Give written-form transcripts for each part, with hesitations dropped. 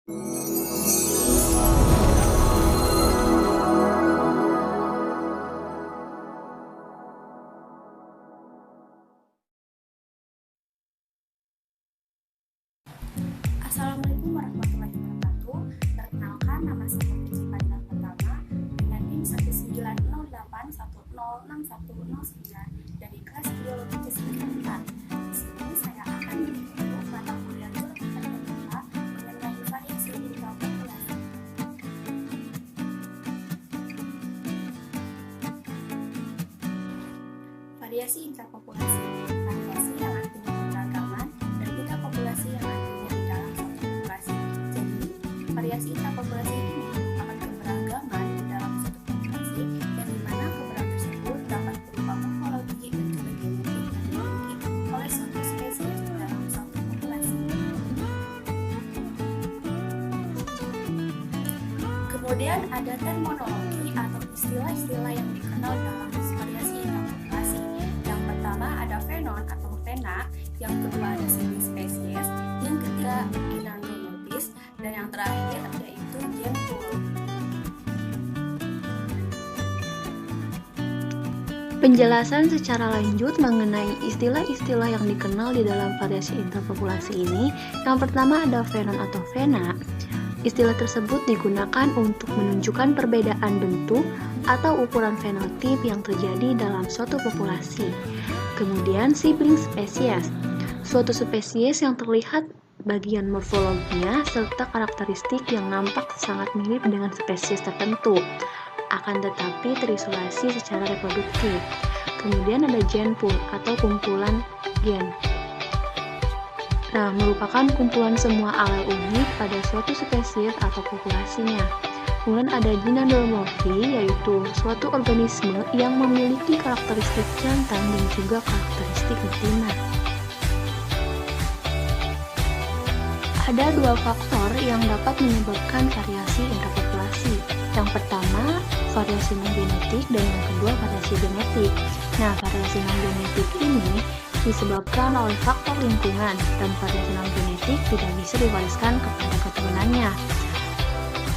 Assalamualaikum warahmatullahi wabarakatuh. Perkenalkan, nama saya Putri Panggilan Pertama dengan NIM 19081061009 dari kelas Biologi Fisika 4. Di sini saya akan menunjuk mata kuliah Biologi Matematika mengenai variasi interpolasi. Variasi interpopulasi, variasi yang artinya keberagaman, dan interpopulasi yang artinya di dalam suatu populasi. Jadi, variasi interpopulasi ini merupakan keberagaman di dalam suatu populasi, yang dimana keberagaman tersebut dapat berupa morfologi dan juga genetik yang dimiliki oleh suatu spesies di dalam suatu populasi. Kemudian ada terminologi atau istilah-istilah yang dikenal dalam variasi interpopulasi. Yang pertama ada fenon atau fena, yang kedua ada spesies, yang ketiga enantiomorfis, dan yang terakhir yaitu gen pool. Penjelasan secara lanjut mengenai istilah-istilah yang dikenal di dalam variasi interpopulasi ini. Yang pertama ada fenon atau fena. Istilah tersebut digunakan untuk menunjukkan perbedaan bentuk atau ukuran fenotip yang terjadi dalam suatu populasi. Kemudian sibling spesies, suatu spesies yang terlihat bagian morfologinya serta karakteristik yang nampak sangat mirip dengan spesies tertentu, akan tetapi terisolasi secara reproduktif. Kemudian ada gen pool atau kumpulan gen. Nah, merupakan kumpulan semua alel unik pada suatu spesies atau populasinya. Kemudian ada gynandromorphi, yaitu suatu organisme yang memiliki karakteristik jantan dan juga karakteristik betina. Ada dua faktor yang dapat menyebabkan variasi interpopulasi. Yang pertama, variasi non-genetik, dan yang kedua, variasi genetik. Nah, variasi non-genetik ini disebabkan oleh faktor lingkungan, dan variasi non-genetik tidak bisa diwariskan kepada keturunannya.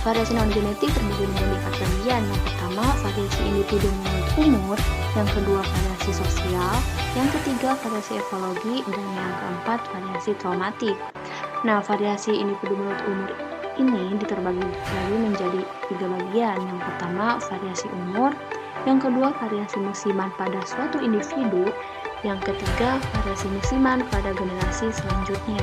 Variasi non-genetik terbagi menjadi 4 bagian. Yang pertama, variasi individu menurut umur, yang kedua, variasi sosial, yang ketiga, variasi ekologi, dan yang keempat, variasi traumatik. Nah, variasi individu menurut umur ini diterbagi menjadi 3 bagian. Yang pertama, variasi umur, yang kedua, variasi musiman pada suatu individu, yang ketiga, variasi musiman pada generasi selanjutnya.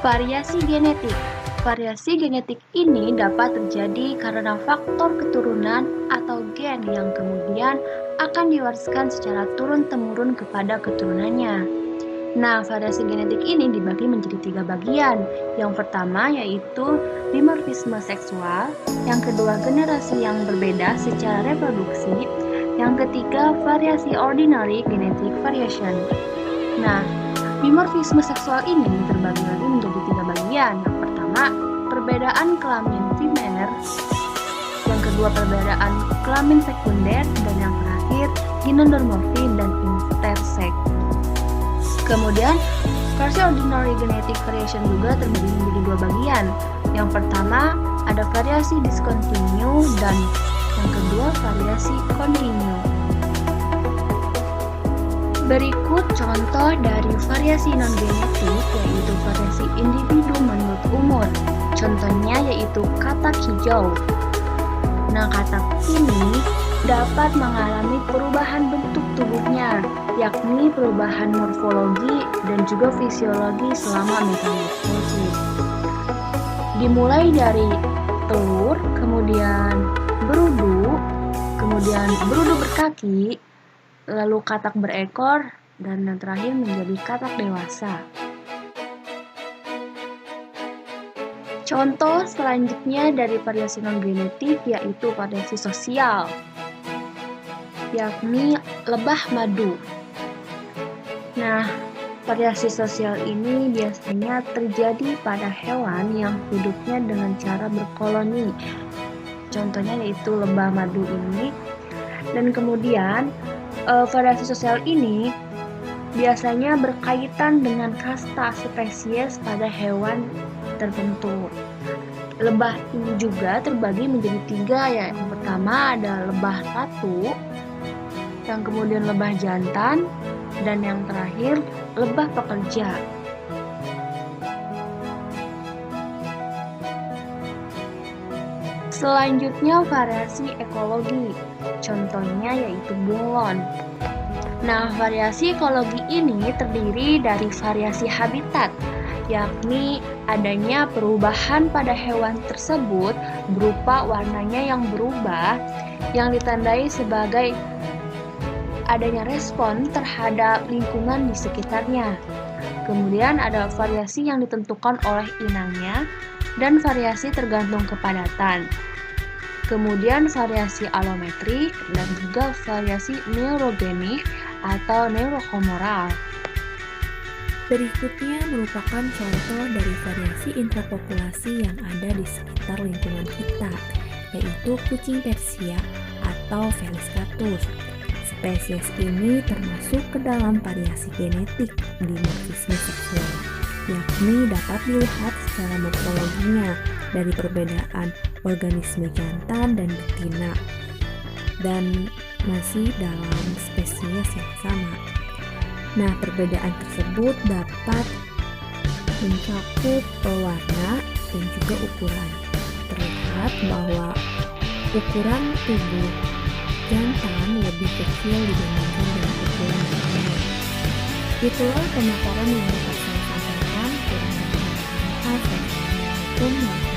Variasi genetik. Variasi genetik ini dapat terjadi karena faktor keturunan atau gen yang kemudian akan diwariskan secara turun-temurun kepada keturunannya. Nah, variasi genetik ini dibagi menjadi 3 bagian. Yang pertama yaitu dimorfisme seksual, yang kedua generasi yang berbeda secara reproduksi, yang ketiga variasi ordinary genetic variation. Nah, dimorfisme seksual ini terbagi lagi menjadi 3 bagian. Yang pertama, perbedaan kelamin primer, yang kedua perbedaan kelamin sekunder, dan yang terakhir gynandromorphi dan intersex. Kemudian, variasi ordinary genetic variation juga terbagi menjadi 2 bagian. Yang pertama, ada variasi discontinue dan yang kedua variasi continue. Berikut contoh dari variasi non-genetik, yaitu variasi individu menurut umur. Contohnya yaitu katak hijau. Nah, katak ini dapat mengalami perubahan bentuk tubuhnya, yakni perubahan morfologi dan juga fisiologi selama metamorfosis. Dimulai dari telur, kemudian berudu, kemudian berudu berkaki, lalu katak berekor, dan yang terakhir menjadi katak dewasa. Contoh selanjutnya dari variasi non-genetik yaitu variasi sosial, yakni lebah madu. Nah, variasi sosial ini biasanya terjadi pada hewan yang hidupnya dengan cara berkoloni. Contohnya yaitu lebah madu ini. Dan kemudian variasi sosial ini biasanya berkaitan dengan kasta spesies pada hewan tertentu. Lebah ini juga terbagi menjadi 3 ya. Yang pertama ada lebah ratu, yang kemudian lebah jantan, dan yang terakhir lebah pekerja. Selanjutnya variasi ekologi, contohnya yaitu bunglon. Nah, variasi ekologi ini terdiri dari variasi habitat, yakni adanya perubahan pada hewan tersebut berupa warnanya yang berubah, yang ditandai sebagai adanya respon terhadap lingkungan di sekitarnya. Kemudian ada variasi yang ditentukan oleh inangnya dan variasi tergantung kepadatan. Kemudian variasi alometrik dan juga variasi neurogenik atau neurohumoral. Berikutnya merupakan contoh dari variasi intrapopulasi yang ada di sekitar lingkungan kita, yaitu kucing Persia atau Felis catus. Spesies ini termasuk ke dalam variasi genetik dimorfisme seksual, yakni dapat dilihat secara morfologinya dari perbedaan organisme jantan dan betina, dan masih dalam spesies yang sama. Nah, perbedaan tersebut dapat mencakup warna dan juga ukuran. Terlihat bahwa ukuran tubuh jantan lebih kecil dibandingkan dengan ukuran betina. Itulah pemaparan yang dapat saya sampaikan. Assalamualaikum warahmatullahi wabarakatuh.